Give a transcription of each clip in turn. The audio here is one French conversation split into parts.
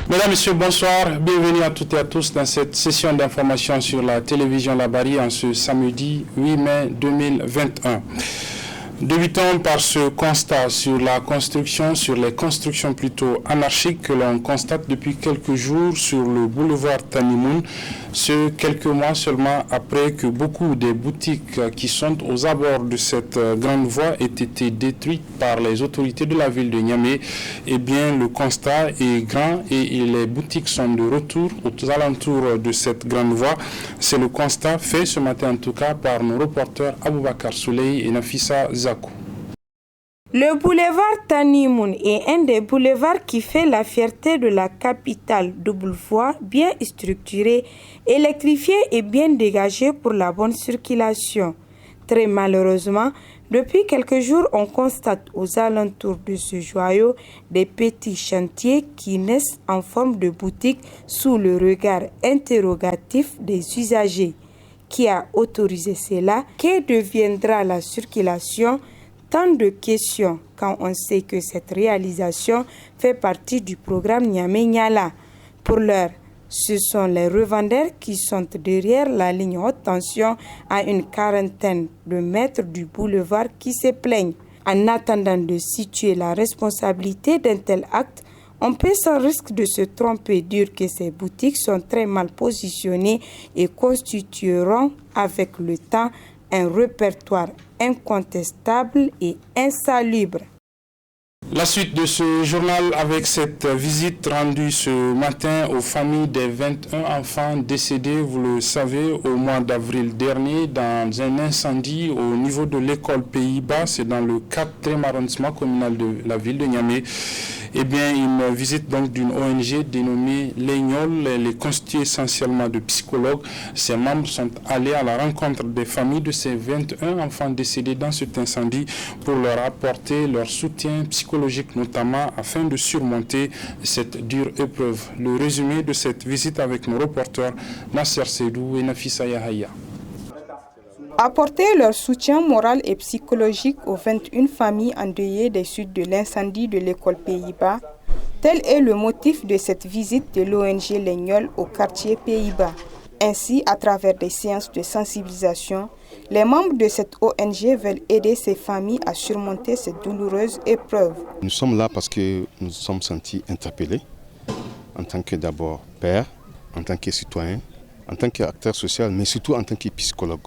Mesdames, Messieurs, bonsoir. Bienvenue à toutes et à tous dans cette session d'information sur la télévision Labari en ce samedi 8 mai 2021. Débutons par ce constat sur les constructions plutôt anarchiques que l'on constate depuis quelques jours sur le boulevard Tanimoun, ce quelques mois seulement après que beaucoup des boutiques qui sont aux abords de cette grande voie aient été détruites par les autorités de la ville de Niamey. Eh bien, le constat est grand et les boutiques sont de retour aux alentours de cette grande voie. C'est le constat fait ce matin en tout cas par nos reporters Aboubakar Souley et Nafissa Zakou. Le boulevard Tanimoun est un des boulevards qui fait la fierté de la capitale. Double voie, bien structurée, électrifiée et bien dégagée pour la bonne circulation. Très malheureusement, depuis quelques jours, on constate aux alentours de ce joyau des petits chantiers qui naissent en forme de boutique sous le regard interrogatif des usagers. Qui a autorisé cela? Que deviendra la circulation? Tant de questions quand on sait que cette réalisation fait partie du programme Niamey-Niala. Pour l'heure, ce sont les revendeurs qui sont derrière la ligne haute tension à une quarantaine de mètres du boulevard qui se plaignent. En attendant de situer la responsabilité d'un tel acte, on peut sans risque de se tromper dire que ces boutiques sont très mal positionnées et constitueront avec le temps un répertoire incontestable et insalubre. La suite de ce journal avec cette visite rendue ce matin aux familles des 21 enfants décédés, vous le savez, au mois d'avril dernier dans un incendie au niveau de l'école Pays-Bas, c'est dans le 4e arrondissement communal de la ville de Niamey. Eh bien, une visite donc d'une ONG dénommée L'Aignol. Elle est constituée essentiellement de psychologues. Ses membres sont allés à la rencontre des familles de ces 21 enfants décédés dans cet incendie pour leur apporter leur soutien psychologique notamment afin de surmonter cette dure épreuve. Le résumé de cette visite avec nos reporters Nasser Sedou et Nafissa Yahaya. Apporter leur soutien moral et psychologique aux 21 familles endeuillées des suites de l'incendie de l'école Pays-Bas, tel est le motif de cette visite de l'ONG L'Aignol au quartier Pays-Bas. Ainsi, à travers des séances de sensibilisation, les membres de cette ONG veulent aider ces familles à surmonter cette douloureuse épreuve. Nous sommes là parce que nous nous sommes sentis interpellés en tant que d'abord père, en tant que citoyen, en tant qu'acteur social, mais surtout en tant que psychologue.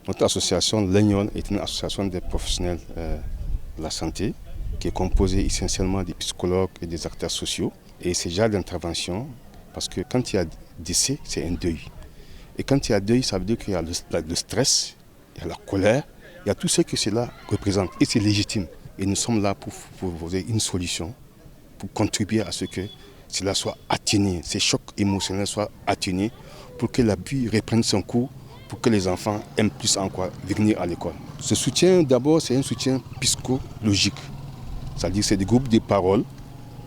Notre association, L'Aignol, est une association des professionnels de la santé qui est composée essentiellement des psychologues et des acteurs sociaux. Et c'est genre d'intervention parce que quand il y a décès, c'est un deuil. Et quand il y a deuil, ça veut dire qu'il y a le stress, il y a la colère, il y a tout ce que cela représente. Et c'est légitime. Et nous sommes là pour proposer une solution, pour contribuer à ce que cela soit atténué, ces chocs émotionnels soient atténués pour que la vie reprenne son cours, pour que les enfants aiment plus encore venir à l'école. Ce soutien, d'abord, c'est un soutien psychologique. C'est-à-dire que c'est des groupes de parole,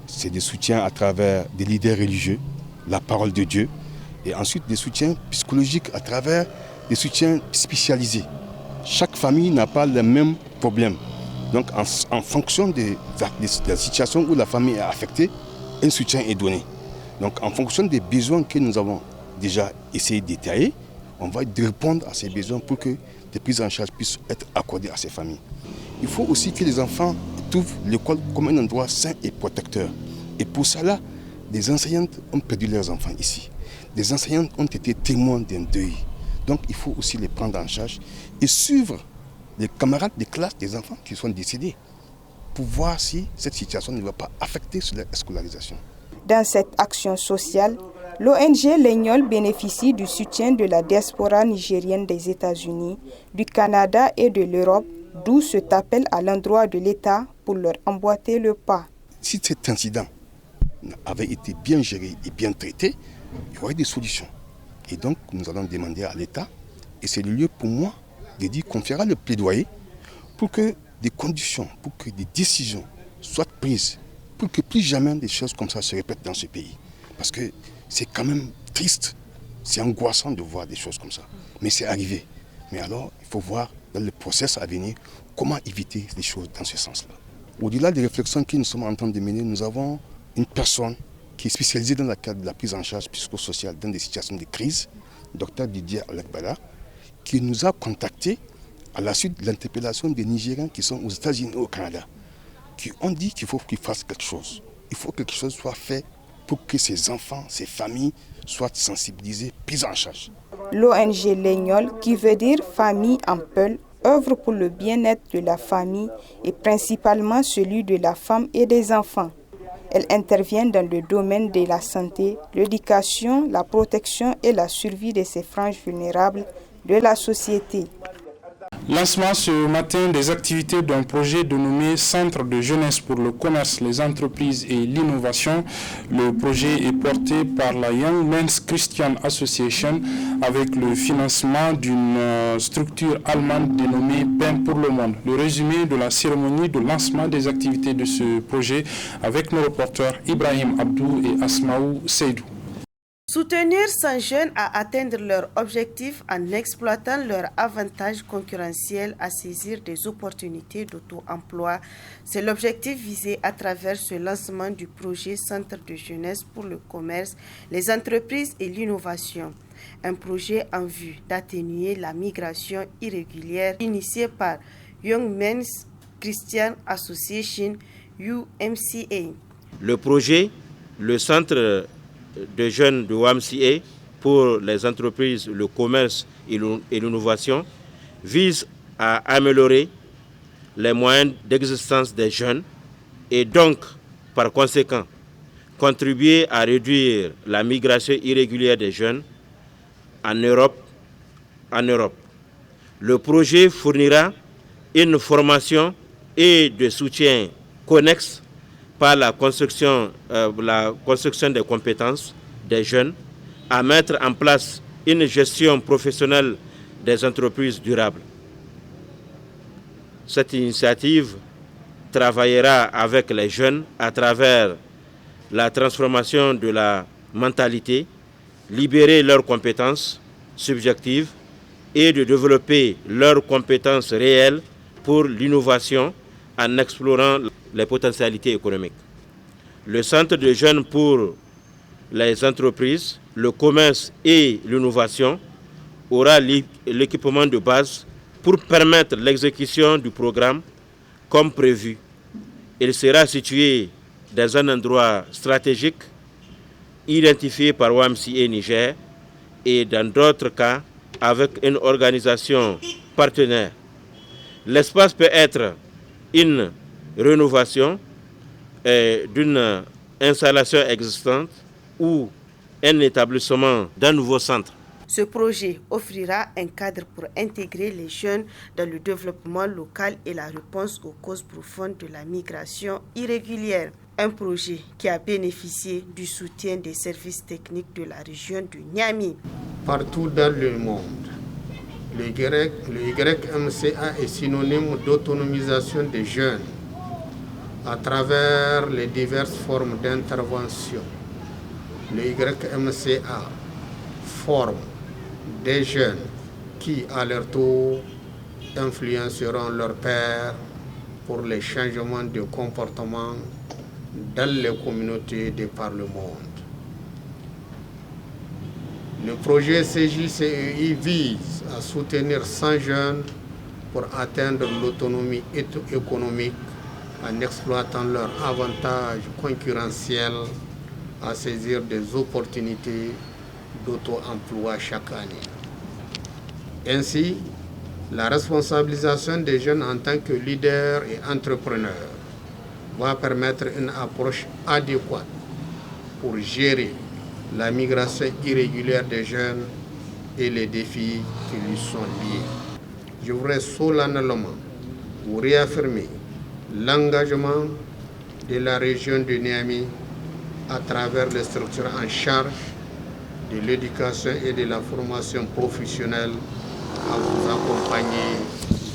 c'est des soutiens à travers des leaders religieux, la parole de Dieu, et ensuite des soutiens psychologiques à travers des soutiens spécialisés. Chaque famille n'a pas le même problème. Donc en fonction de la situation où la famille est affectée, un soutien est donné. Donc en fonction des besoins que nous avons déjà essayé de détailler, on va répondre à ces besoins pour que des prises en charge puissent être accordées à ces familles. Il faut aussi que les enfants trouvent l'école comme un endroit sain et protecteur. Et pour cela, des enseignantes ont perdu leurs enfants ici. Des enseignantes ont été témoins d'un deuil. Donc il faut aussi les prendre en charge et suivre les camarades de classe des enfants qui sont décédés pour voir si cette situation ne va pas affecter leur scolarisation. Dans cette action sociale, l'ONG L'Aignol bénéficie du soutien de la diaspora nigérienne des États-Unis, du Canada et de l'Europe, d'où cet appel à l'endroit de l'État pour leur emboîter le pas. Si cet incident avait été bien géré et bien traité, il y aurait des solutions. Et donc, nous allons demander à l'État, et c'est le lieu pour moi de dire qu'on fera le plaidoyer pour que des conditions, pour que des décisions soient prises, pour que plus jamais des choses comme ça se répètent dans ce pays. Parce que c'est quand même triste, c'est angoissant de voir des choses comme ça. Mais c'est arrivé. Mais alors, il faut voir dans le process à venir comment éviter les choses dans ce sens-là. Au-delà des réflexions que nous sommes en train de mener, nous avons une personne qui est spécialisé dans le cadre de la prise en charge psychosociale dans des situations de crise, Dr Didier Alekbala, qui nous a contactés à la suite de l'interpellation des Nigériens qui sont aux États-Unis et au Canada, qui ont dit qu'il faut qu'ils fassent quelque chose. Il faut que quelque chose soit fait pour que ces enfants, ces familles soient sensibilisés, pris en charge. L'ONG Legnol, qui veut dire Famille en Peul, œuvre pour le bien-être de la famille et principalement celui de la femme et des enfants. Elle intervient dans le domaine de la santé, l'éducation, la protection et la survie de ces franges vulnérables de la société. Lancement ce matin des activités d'un projet dénommé Centre de jeunesse pour le commerce, les entreprises et l'innovation. Le projet est porté par la Young Men's Christian Association avec le financement d'une structure allemande dénommée Pain pour le monde. Le résumé de la cérémonie de lancement des activités de ce projet avec nos reporters Ibrahim Abdou et Asmaou Seydou. Soutenir 100 jeunes à atteindre leurs objectifs en exploitant leurs avantages concurrentiels à saisir des opportunités d'auto-emploi, c'est l'objectif visé à travers ce lancement du projet Centre de jeunesse pour le commerce, les entreprises et l'innovation. Un projet en vue d'atténuer la migration irrégulière initié par Young Men's Christian Association, UMCA. Le projet, le Centre de jeunes de YMCA pour les entreprises, le commerce et l'innovation vise à améliorer les moyens d'existence des jeunes et donc, par conséquent, contribuer à réduire la migration irrégulière des jeunes en Europe. Le projet fournira une formation et de soutien connexe par la construction des compétences des jeunes, à mettre en place une gestion professionnelle des entreprises durables. Cette initiative travaillera avec les jeunes à travers la transformation de la mentalité, libérer leurs compétences subjectives et de développer leurs compétences réelles pour l'innovation en explorant les potentialités économiques. Le Centre de jeunes pour les entreprises, le commerce et l'innovation aura l'équipement de base pour permettre l'exécution du programme comme prévu. Il sera situé dans un endroit stratégique identifié par YMCA Niger et dans d'autres cas avec une organisation partenaire. L'espace peut être une rénovation d'une installation existante ou un établissement d'un nouveau centre. Ce projet offrira un cadre pour intégrer les jeunes dans le développement local et la réponse aux causes profondes de la migration irrégulière. Un projet qui a bénéficié du soutien des services techniques de la région du Niamey. Partout dans le monde, le YMCA est synonyme d'autonomisation des jeunes à travers les diverses formes d'intervention. Le YMCA forme des jeunes qui, à leur tour, influenceront leurs pairs pour les changements de comportement dans les communautés de par le monde. Le projet CJCEI vise à soutenir 100 jeunes pour atteindre l'autonomie économique en exploitant leurs avantages concurrentiels à saisir des opportunités d'auto-emploi chaque année. Ainsi, la responsabilisation des jeunes en tant que leaders et entrepreneurs va permettre une approche adéquate pour gérer la migration irrégulière des jeunes et les défis qui lui sont liés. Je voudrais solennellement vous réaffirmer l'engagement de la région de Niamey à travers les structures en charge de l'éducation et de la formation professionnelle à vous accompagner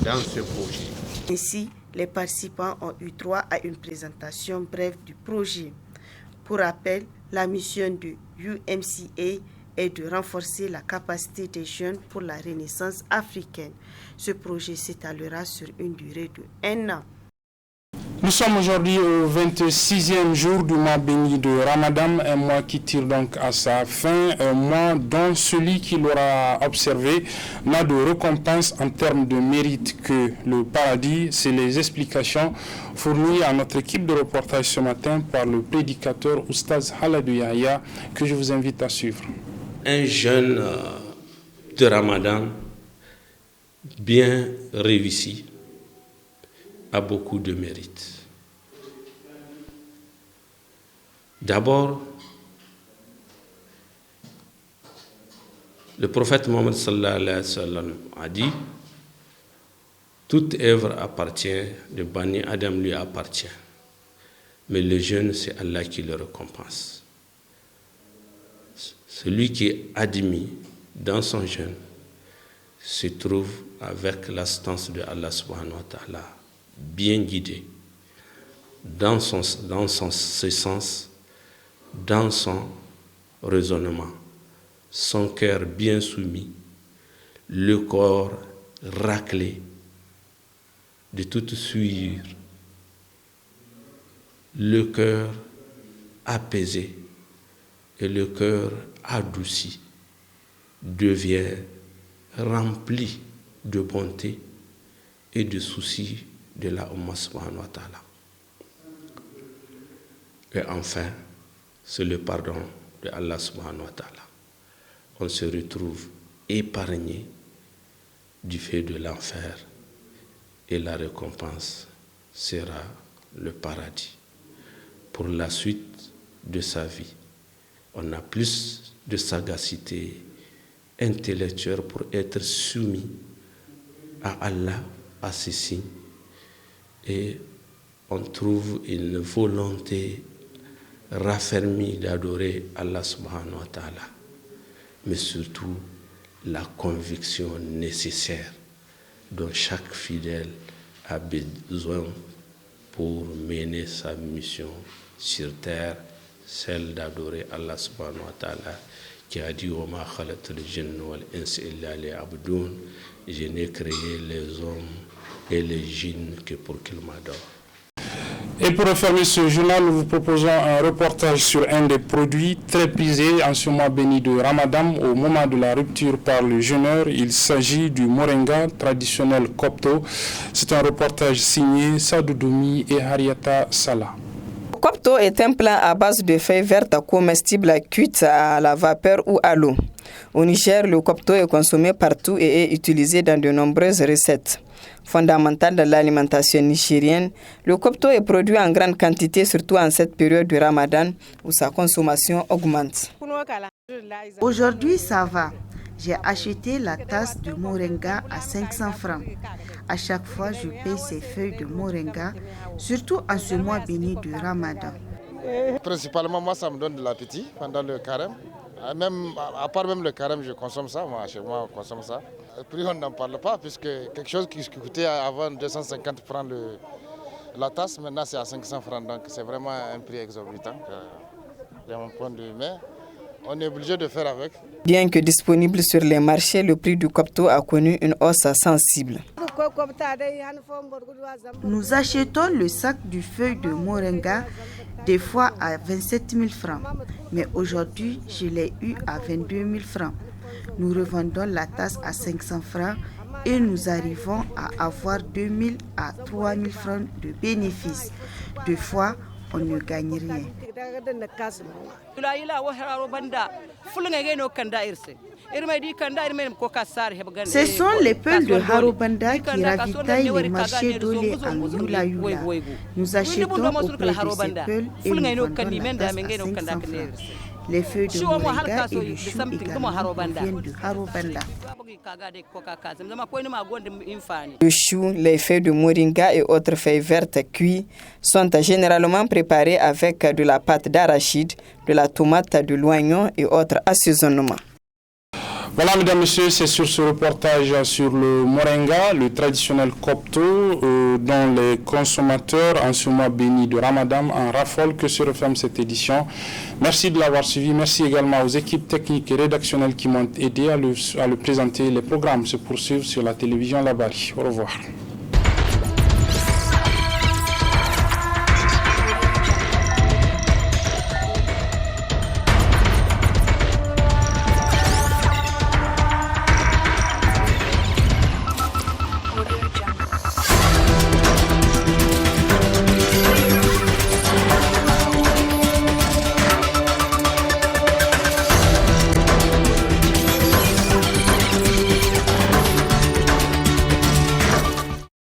dans ce projet. Ainsi, les participants ont eu droit à une présentation brève du projet. Pour rappel, la mission du UMCA est de renforcer la capacité des jeunes pour la renaissance africaine. Ce projet s'étalera sur une durée de 1 an. Nous sommes aujourd'hui au 26e jour du mois béni de Ramadan, un mois qui tire donc à sa fin, un mois dont celui qui l'aura observé n'a de récompense en termes de mérite que le paradis. C'est les explications fournies à notre équipe de reportage ce matin par le prédicateur Oustaz Haladou Yahya que je vous invite à suivre. Un jeûne de Ramadan bien réussi a beaucoup de mérite. D'abord, le prophète Mohammed sallallahu alayhi wa sallam a dit: toute œuvre appartient, de Bani Adam lui appartient, mais le jeûne, c'est Allah qui le récompense. Celui qui est admis dans son jeûne se trouve avec l'assistance de Allah subhanahu wa ta'ala, bien guidé dans ce sens, dans son raisonnement, son cœur bien soumis, le corps raclé de toute souillure, le cœur apaisé et le cœur adouci devient rempli de bonté et de soucis de la Ummah subhanahu wa ta'ala. Et enfin, c'est le pardon de Allah subhanahu wa ta'ala. On se retrouve épargné du fait de l'enfer et la récompense sera le paradis. Pour la suite de sa vie, on a plus de sagacité intellectuelle pour être soumis à Allah, à ses signes, et on trouve une volonté raffermie d'adorer Allah subhanahu wa ta'ala, mais surtout la conviction nécessaire dont chaque fidèle a besoin pour mener sa mission sur terre, celle d'adorer Allah subhanahu wa ta'ala, qui a dit: wa ma khalaqtul jinna wal insa illa liya'budun, je n'ai créé les hommes et les djinns que pour qu'ils m'adorent. Et pour refermer ce journal, nous vous proposons un reportage sur un des produits très prisés en ce mois béni de Ramadan au moment de la rupture par le jeûneur. Il s'agit du moringa traditionnel Copto. C'est un reportage signé Sadou Doumi et Hariata Salah. Le Copto est un plat à base de feuilles vertes comestibles cuites à la vapeur ou à l'eau. Au Niger, le Copto est consommé partout et est utilisé dans de nombreuses recettes. Fondamental de l'alimentation nigérienne, le Copto est produit en grande quantité, surtout en cette période de Ramadan où sa consommation augmente. Aujourd'hui, ça va. J'ai acheté la tasse de moringa à 500 francs. À chaque fois, je paye ces feuilles de moringa, surtout en ce mois béni de Ramadan. Principalement, moi, ça me donne de l'appétit pendant le carême. Même, à part même le carême, je consomme ça. Moi, chez moi, on consomme ça. Le prix, on n'en parle pas, puisque quelque chose qui coûtait avant 250 francs la tasse, maintenant c'est à 500 francs. Donc c'est vraiment un prix exorbitant, de mon point de vue. Mais on est obligé de faire avec. Bien que disponible sur les marchés, le prix du Copto a connu une hausse sensible. Nous achetons le sac du feuille de moringa des fois à 27 000 francs. Mais aujourd'hui, je l'ai eu à 22 000 francs. Nous revendons la tasse à 500 francs et nous arrivons à avoir 2 000 à 3 000 francs de bénéfices. Deux fois, on ne gagne rien. Ce sont les peuls de Harobanda qui ravitaillent les marchés d'Olé en Yula-Yula. Nous achetons auprès de ces peuls et nous vendons la tasse à 500 francs. Les feuilles de moringa et le chou également viennent de Harobanda. Le chou, les feuilles de moringa et autres feuilles vertes cuites sont généralement préparées avec de la pâte d'arachide, de la tomate, de l'oignon et autres assaisonnements. Voilà, mesdames et messieurs, c'est sur ce reportage sur le moringa, le traditionnel Copto, dont les consommateurs en ce mois béni de Ramadan en raffolent que se referme cette édition. Merci de l'avoir suivi. Merci également aux équipes techniques et rédactionnelles qui m'ont aidé à le présenter. Les programmes se poursuivent sur la télévision Labari. Au revoir.